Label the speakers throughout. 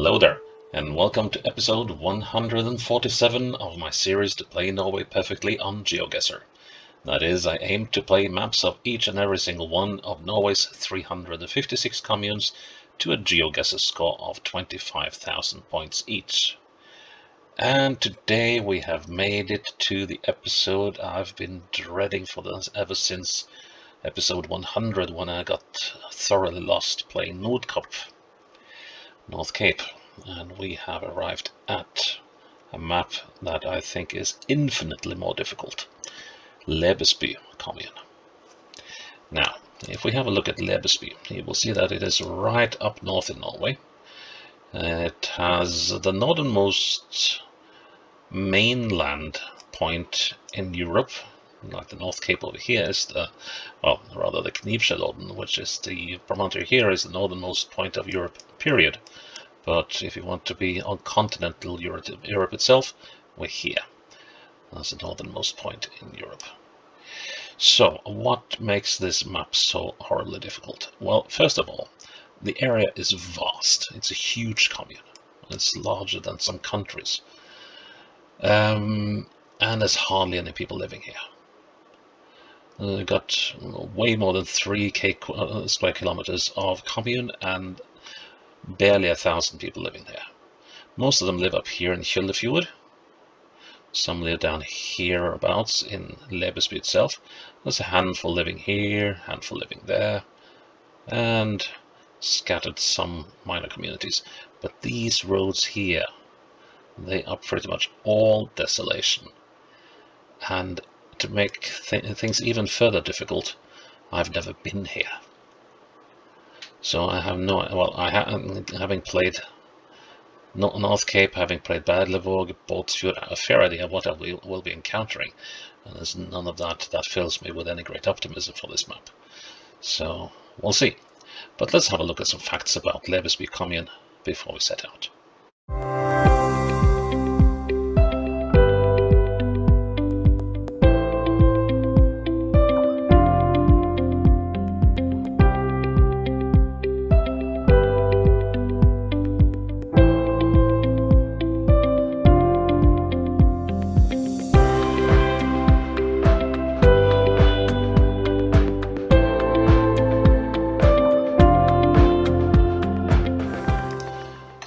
Speaker 1: Hello there, and welcome to episode 147 of my series to play Norway perfectly on Geoguessr. That is, I aim to play maps of each and every single one of Norway's 356 communes to a Geoguessr score of 25,000 points each. And today we have made it to the episode I've been dreading for this ever since episode 100, when I got thoroughly lost playing North Cape, and we have arrived at a map that I think is infinitely more difficult. Lebesby commune. Now, if we have a look at Lebesby, you will see that it is right up north in Norway. It has the northernmost mainland point in Europe, like the North Cape over here is the Knivskjelodden, which is the promontory here, is the northernmost point of Europe, period. But if you want to be on continental Europe itself, we're here. That's the northernmost point in Europe. So, what makes this map so horribly difficult? Well, first of all, the area is vast. It's a huge commune. It's larger than some countries. And there's hardly any people living here. We've got way more than 3 square kilometers of commune and barely 1,000 people living there. Most of them live up here in Kjøllefjord. Some live down hereabouts in Lebesby itself. There's a handful living here, handful living there, and scattered some minor communities. But these roads here, they are pretty much all desolation. And to make things even further difficult, I've never been here. So I have having played North Cape, having played Badlevåg, Båtsfjord, a fair idea of what I will be encountering. And there's none of that fills me with any great optimism for this map. So we'll see. But let's have a look at some facts about Lebesby commune before we set out.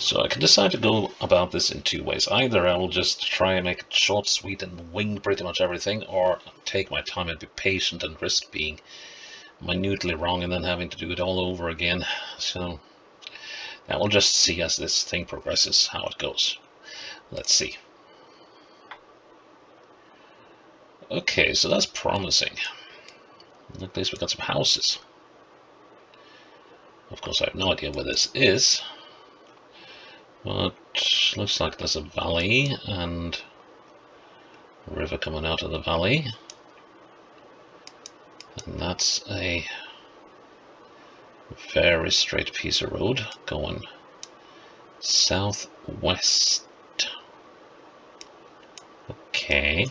Speaker 1: So I can decide to go about this in two ways. Either I will just try and make it short, sweet, and wing pretty much everything, or take my time and be patient and risk being minutely wrong and then having to do it all over again. So now we'll just see as this thing progresses how it goes. Let's see. Okay, so that's promising. At least we've got some houses. Of course, I have no idea where this is. But looks like there's a valley and a river coming out of the valley. And that's a very straight piece of road going southwest. Okay.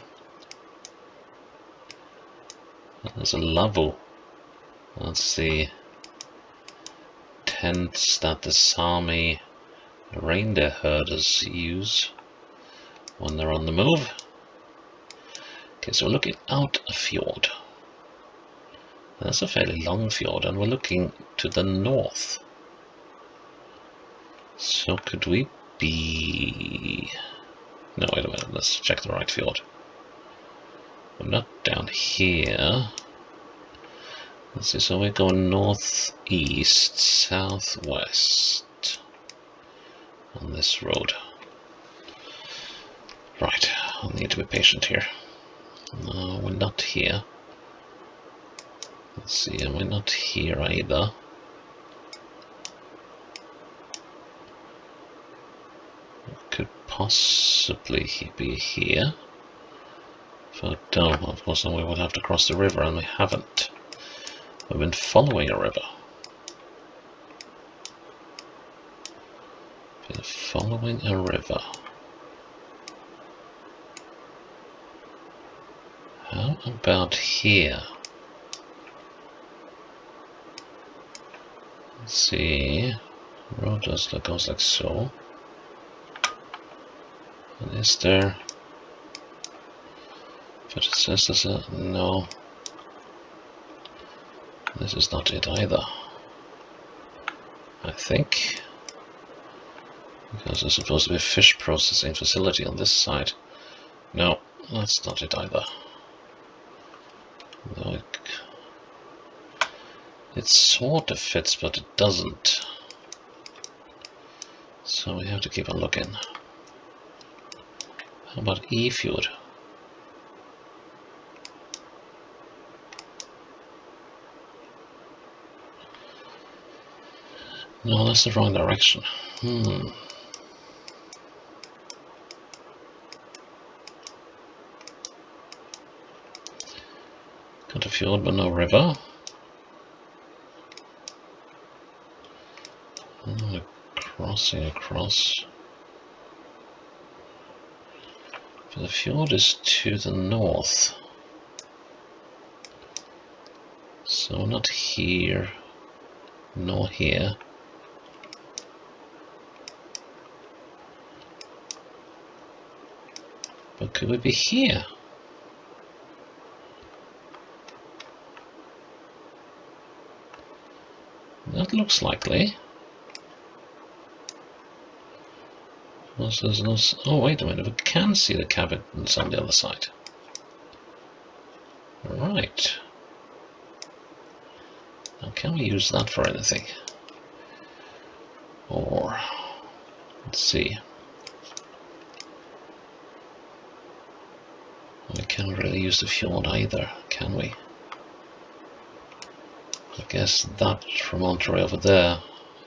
Speaker 1: There's a lavvo. That's the tents that the Sami reindeer herders use when they're on the move. Okay, so we're looking out a fjord. That's a fairly long fjord, and we're looking to the north. So could we be... No, wait a minute, let's check the right fjord. We're not down here. Let's see, so we're going northeast, southwest on this road. Right, I'll need to be patient here. No, we're not here. Let's see, and we're not here either. It could possibly be here. But of course then we would have to cross the river, and we haven't. We've been following a river. Following a river. How about here? Let's see. The road goes like so. And is there? But it says there's a no. This is not it either. I think. Because there's supposed to be a fish processing facility on this side. No, that's not it either. Though it sort of fits, but it doesn't. So we have to keep on looking. How about Efjord? No, that's the wrong direction. Got a fjord but no river. Crossing across. But the fjord is to the north. So not here, nor here. But could we be here? That looks likely. Oh, wait a minute, we can see the cabins on the other side. Right. Now, can we use that for anything? Or, let's see. We can't really use the fjord either, can we? I guess that promontory over there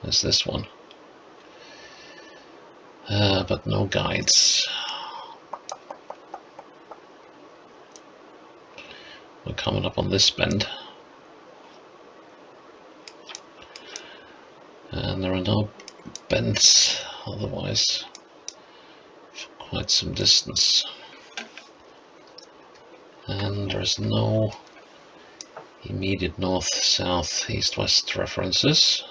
Speaker 1: is this one. But no guides. We're coming up on this bend. And there are no bends otherwise for quite some distance. And there's no immediate north, south, east, west references.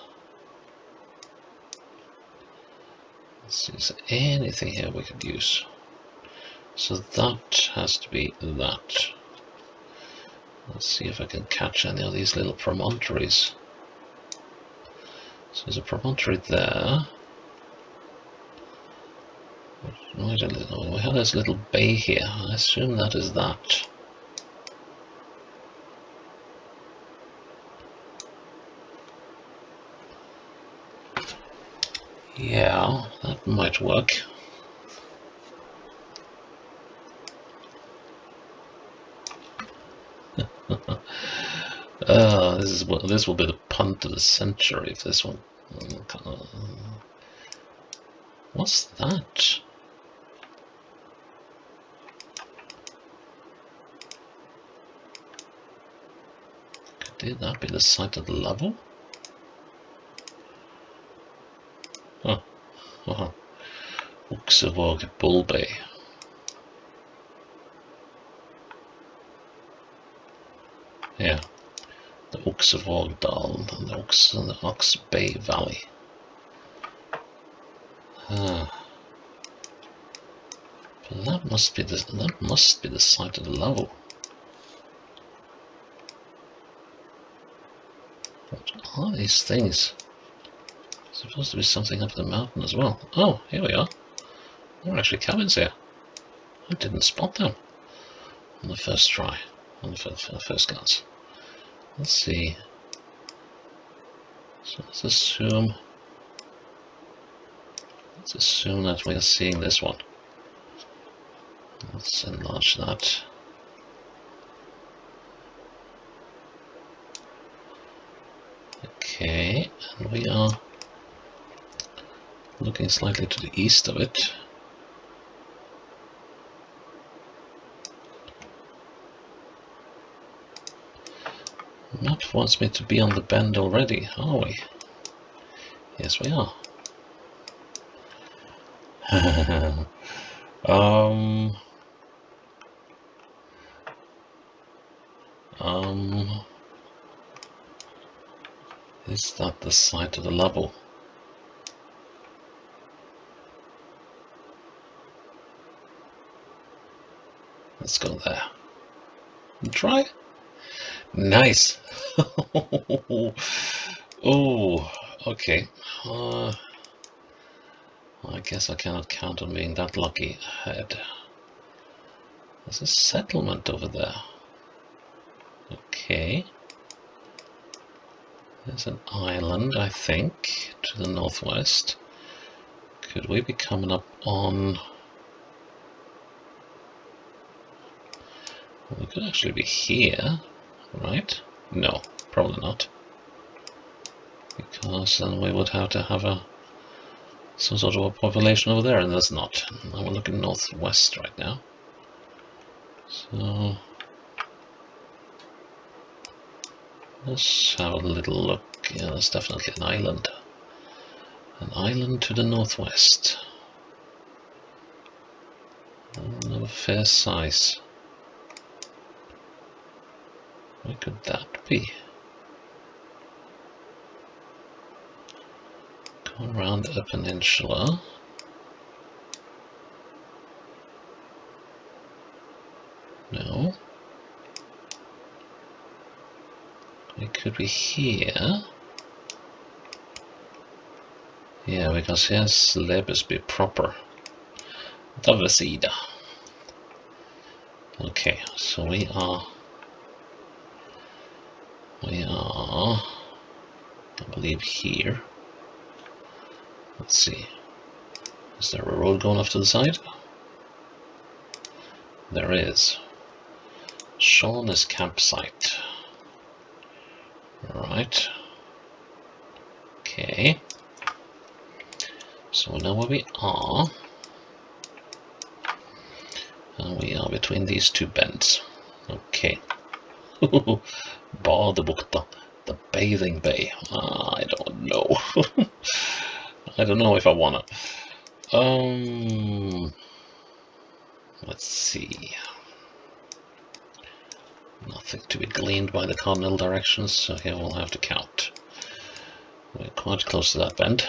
Speaker 1: Let's see, is there anything here we could use? So that has to be that. Let's see if I can catch any of these little promontories. So there's a promontory there. Wait a little, we have this little bay here. I assume that is that. Yeah, that might work. This will be the punt of the century if this one. What's that? Could that be the site of the level? Oh, Uksevåg Bull Bay. Yeah, the Uksevåg Dal and the Ox Bay Valley. But that must be the site of the level. What are these things? Supposed to be something up the mountain as well. Oh, here we are. There are actually cabins here. I didn't spot them on the first try, on the first glance. Let's see. So let's assume that we are seeing this one. Let's enlarge that. Okay, and we are looking slightly to the east of it. The map wants me to be on the bend already, are we? Yes, we are. Is that the site of the level? Let's go there. Try. Nice. Oh, okay. I guess I cannot count on being that lucky ahead. There's a settlement over there. Okay. There's an island, I think, to the northwest. Could we be coming up on... We could actually be here, right? No, probably not. Because then we would have to have some sort of a population over there, and there's not. And we're looking northwest right now. So let's have a little look. Yeah, there's definitely an island. An island to the northwest. Of a fair size. Where could that be? Go around a peninsula. No. It could be here. Yeah, because here's Lebesby proper. Davesida. Okay, so we are, I believe, here. Let's see. Is there a road going off to the side? There is. Shauna's campsite. Right. Okay. So we know where we are. And we are between these two bends. Okay. Badebukta, the bathing bay. I don't know. I don't know if I wanna. Let's see. Nothing to be gleaned by the cardinal directions, so here we'll have to count. We're quite close to that bend.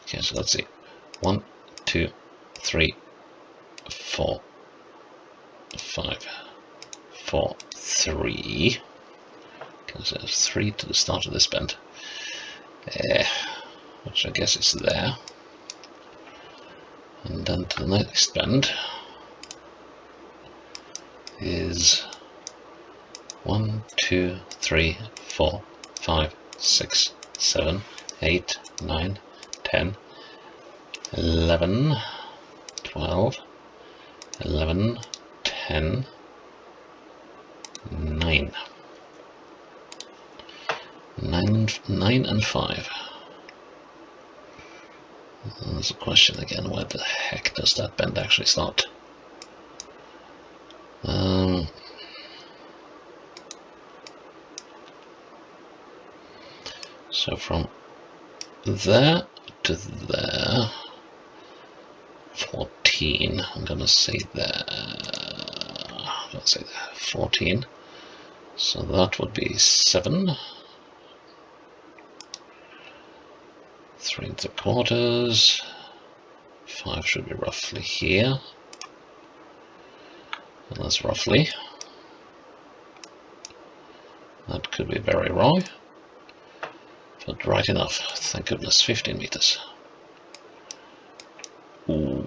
Speaker 1: Okay, so let's see. 1, 2, 3, 4, 5, 4, 3. Because there's 3 to the start of this bend. Which I guess is there. And then to the next bend is 1, 2, 3, 4, 5, 6, 7, 8, 9, 10, 11, 12, 11, 10, 9. 9 and 5. There's a question again, where the heck does that bend actually start? So from there to there, 14, I'm gonna say there, 14, so that would be 7, 3 3/4, 5 should be roughly here, and that's roughly, that could be very wrong, but right enough, thank goodness. 15 meters. Ooh.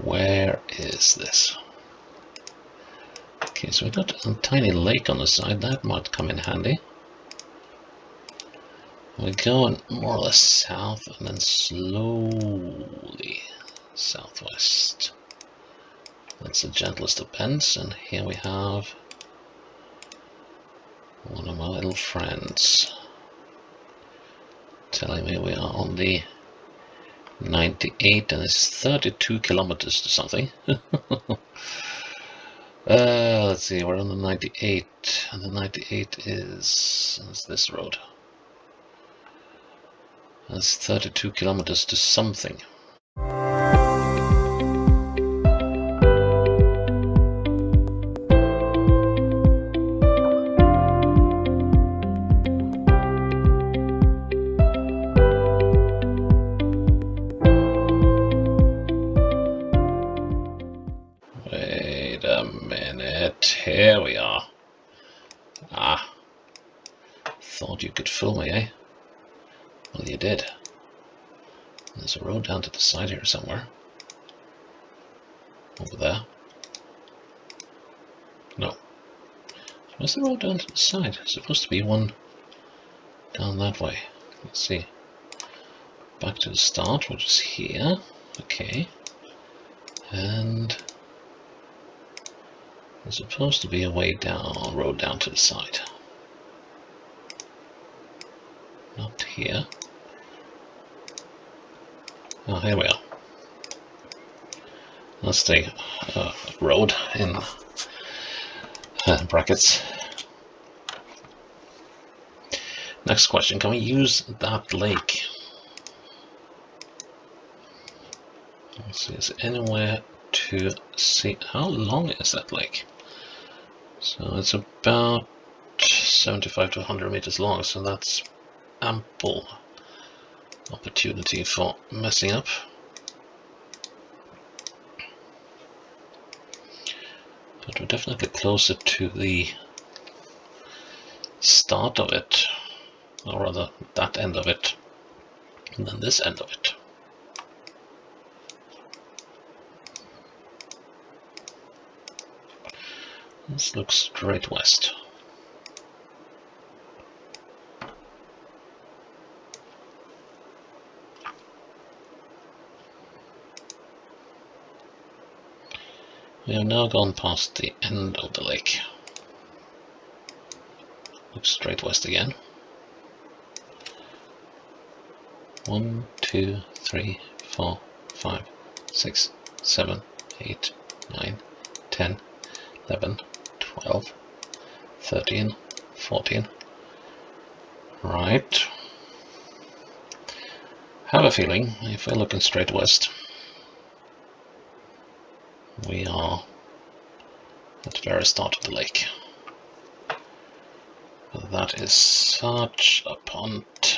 Speaker 1: Where is this? Okay, so we got a tiny lake on the side, that might come in handy. We're going more or less south and then slowly southwest. That's the gentlest of bends, and here we have one of my little friends telling me we are on the 98 and it's 32 kilometers to something. Let's see, we're on the 98 and the 98 is this road. That's 32 kilometers to something. here we are. Ah, thought you could fool me, eh? Well, you did. There's a road down to the side here somewhere. Over there. No. Where's the road down to the side? There's supposed to be one down that way. Let's see. Back to the start, which is here. Okay. And there's supposed to be a way down, road down to the side. Not here. Oh, here we are. That's the road in brackets. Next question, can we use that lake? Let's see, is there anywhere to see? How long is that lake? So it's about 75 to 100 meters long, so that's ample opportunity for messing up. But we're definitely closer to the start of it, or rather that end of it, than this end of it. This looks straight west. We have now gone past the end of the lake. Looks straight west again. 1, 2, 3, 4, 5, 6, 7, 8, 9, 10, 11, 12, 13, 14. Right. Have a feeling, if we're looking straight west, we are at the very start of the lake. That is such a punt.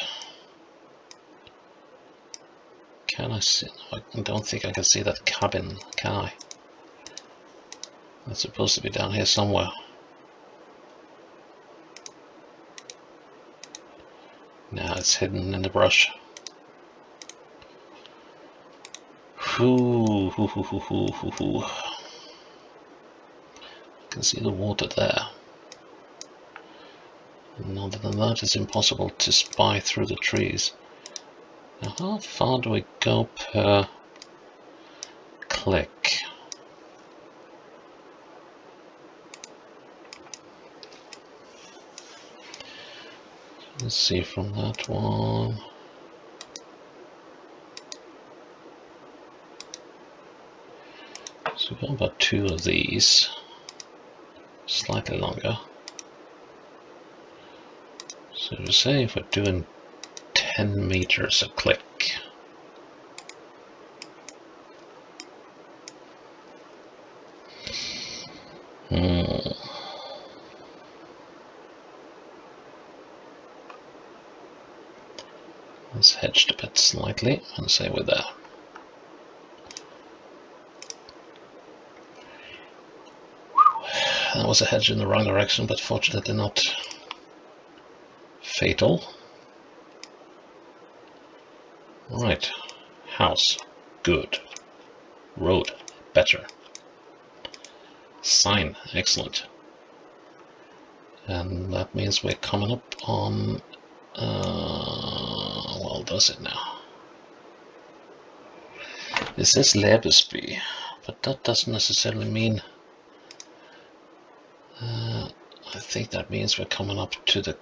Speaker 1: Can I see? I don't think I can see that cabin, can I? That's supposed to be down here somewhere. Now it's hidden in the brush. Hoo, hoo, hoo, hoo, hoo, hoo, hoo. I can see the water there. And other than that, it's impossible to spy through the trees. Now, how far do we go per click? Let's see from that one. So we've got about 2 of these, slightly longer. So to say if we're doing 10 meters a click. It's hedged a bit slightly, and say we're there. That was a hedge in the wrong direction, but fortunately not fatal. Right, house, good. Road, better. Sign, excellent. And that means we're coming up on, well, does it now? This is Lebesby, but that doesn't necessarily mean, I think that means we're coming up to the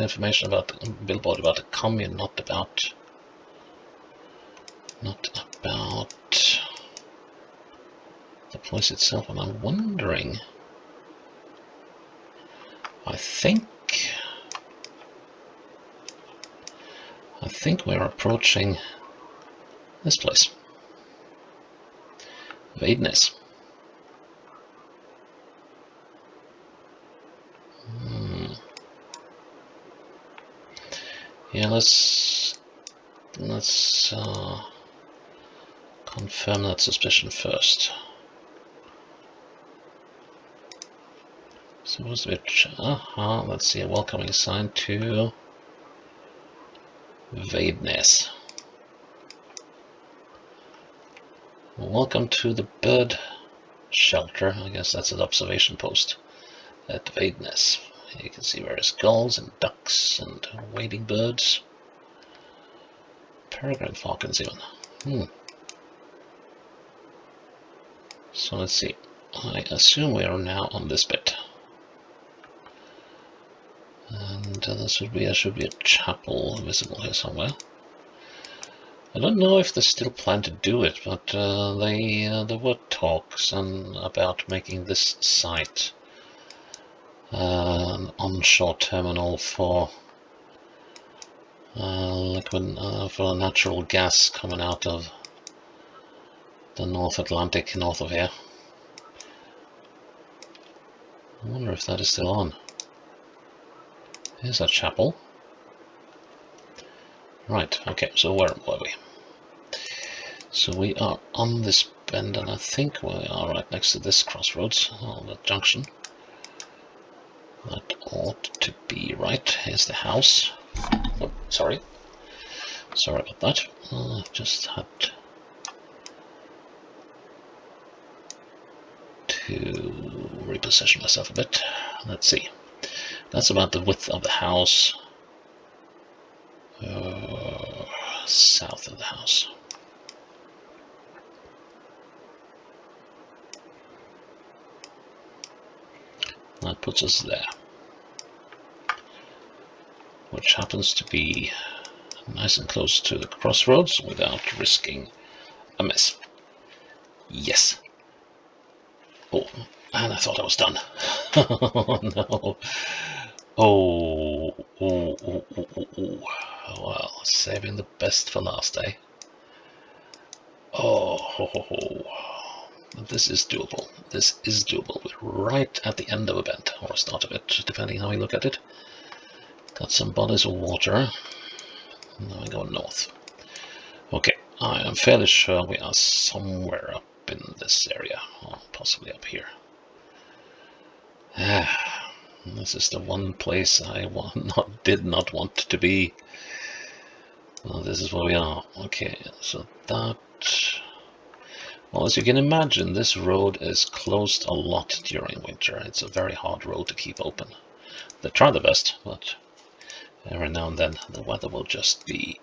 Speaker 1: information about the billboard about the commune, not about the place itself. And I'm wondering, I think we're approaching this place, Vadeness. Yeah, let's confirm that suspicion first. Supposed to be let's see, a welcoming sign to Vednes. Welcome to the bird shelter. I guess that's an observation post at Vednes. You can see various gulls and ducks and wading birds. Peregrine falcons even. So let's see. I assume we are now on this bit. And there should be a chapel visible here somewhere. I don't know if they still plan to do it, but there were talks about making this site an onshore terminal for for natural gas coming out of the North Atlantic north of here. I wonder if that is still on. Here's a chapel. Right, okay, so where were we? So we are on this bend, and I think we are right next to this crossroads, on the junction. That ought to be right. Here's the house. Oh, sorry about that. Just had to reposition myself a bit. Let's see. That's about the width of the house. South of the house. That puts us there, which happens to be nice and close to the crossroads without risking a miss. Yes. Oh, and I thought I was done. Oh no. Oh. Well, saving the best for last, eh? But this is doable. This is doable. We're right at the end of a bend, or start of it, depending how you look at it. Got some bodies of water. Now we go north. Okay, I am fairly sure we are somewhere up in this area, or possibly up here. This is the one place I did not want to be. Well, this is where we are. Okay, so that... Well, as you can imagine, this road is closed a lot during winter. It's a very hard road to keep open. They try their best, but every now and then the weather will just be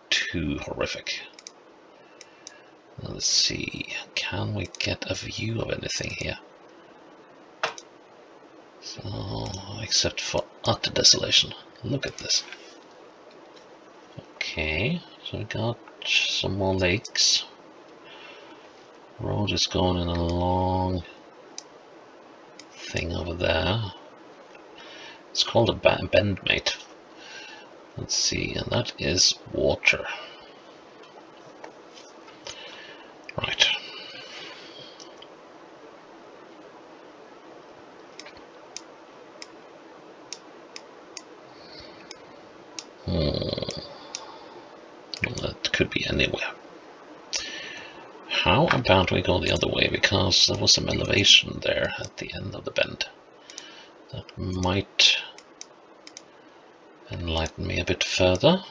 Speaker 1: too horrific. Let's see, can we get a view of anything here? So, except for utter desolation. Look at this. Okay, so we got some more lakes. Road is going in a long thing over there. It's called a bend, mate. Let's see, and that is water. Right. Well, that could be anywhere. How about we go the other way, because there was some elevation there at the end of the bend that might enlighten me a bit further.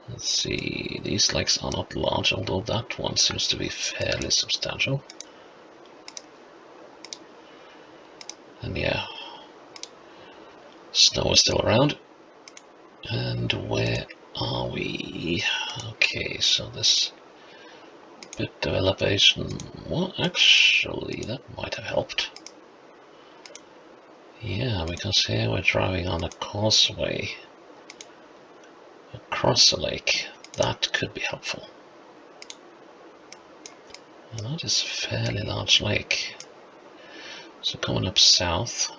Speaker 1: Let's see, these lakes are not large, although that one seems to be fairly substantial. And yeah, snow is still around. And where are we? Okay, so this bit of elevation, well, actually, that might have helped. Yeah, because here we're driving on a causeway across a lake. That could be helpful. And that is a fairly large lake. So going up south,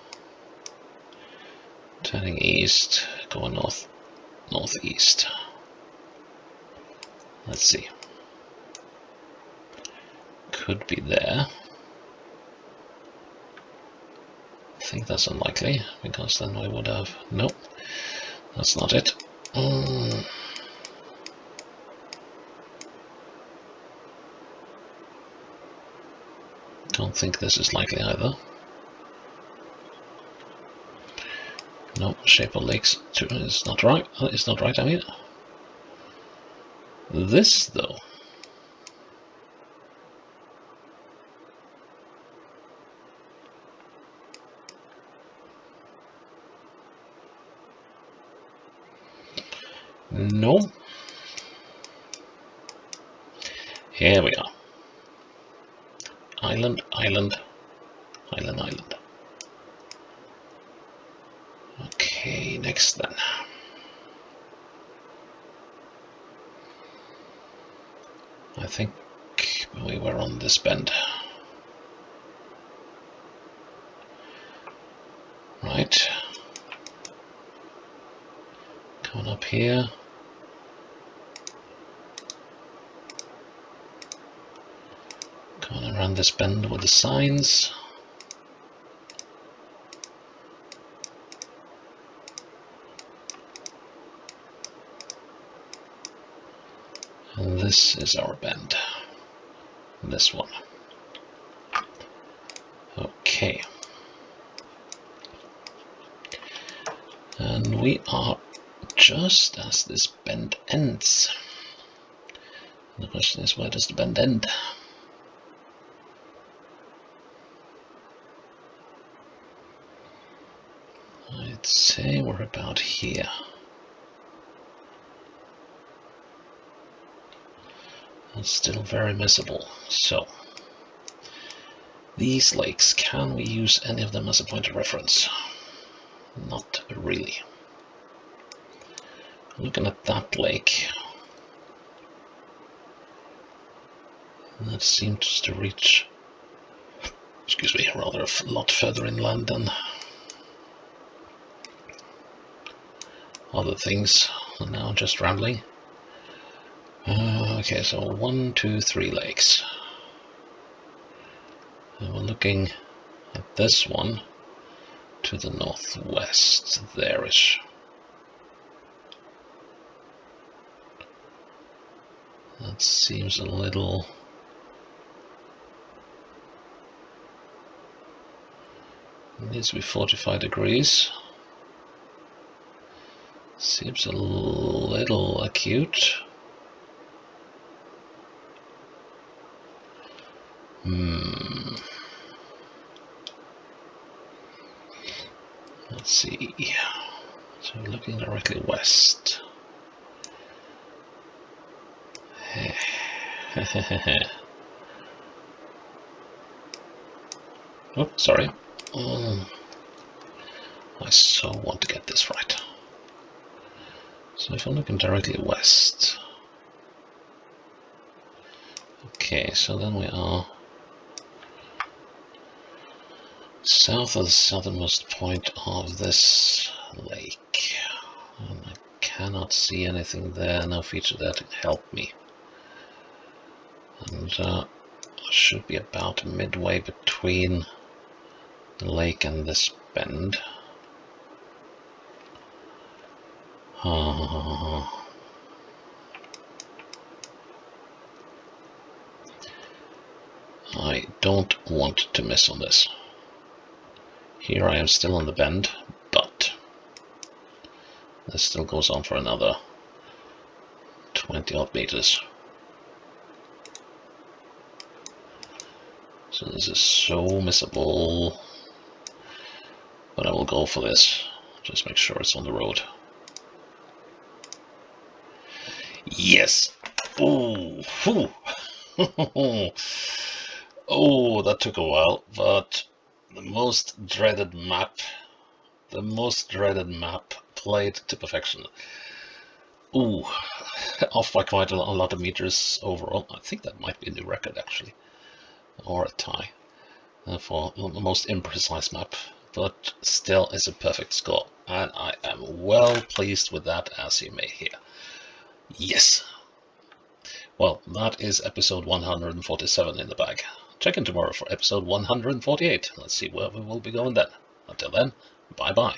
Speaker 1: turning east, going northeast. Let's see. Could be there. I think that's unlikely, because then we would have... Nope, that's not it. Don't think this is likely either. No, shape of lakes is not right. It's not right, I mean. This, though. No. Here we are. Island, island, island, island. Okay, next then. I think we were on this bend. Right. Coming up here. Going around this bend with the signs. And this is our bend. This one. Okay. And we are just as this bend ends. The question is, where does the bend end? I'd say we're about here. It's still very missable. So, these lakes, can we use any of them as a point of reference? Not really. Looking at that lake, that seems to reach, excuse me, rather a lot further inland than other things. And now I'm just rambling. Okay, so 1, 2, 3 lakes. And we're looking at this one to the northwest, there-ish. That seems a little... It needs to be 45 degrees. Seems a little acute. Let's see. So we're looking directly west. Oh, sorry. I so want to get this right. So if I'm looking directly west. Okay, so then we are south of the southernmost point of this lake. And I cannot see anything there, no feature there to help me. And I should be about midway between the lake and this bend. I don't want to miss on this. Here I am still on the bend, but this still goes on for another 20 odd meters. So this is so missable, but I will go for this. Just make sure it's on the road. Yes! Oh, oh, that took a while, but the most dreaded map played to perfection. Ooh, off by quite a lot of meters overall. I think that might be a new record actually, or a tie for the most imprecise map, but still is a perfect score, and I am well pleased with that, as you may hear. Yes! Well, that is episode 147 in the bag. Check in tomorrow for episode 148. Let's see where we will be going then. Until then, bye-bye.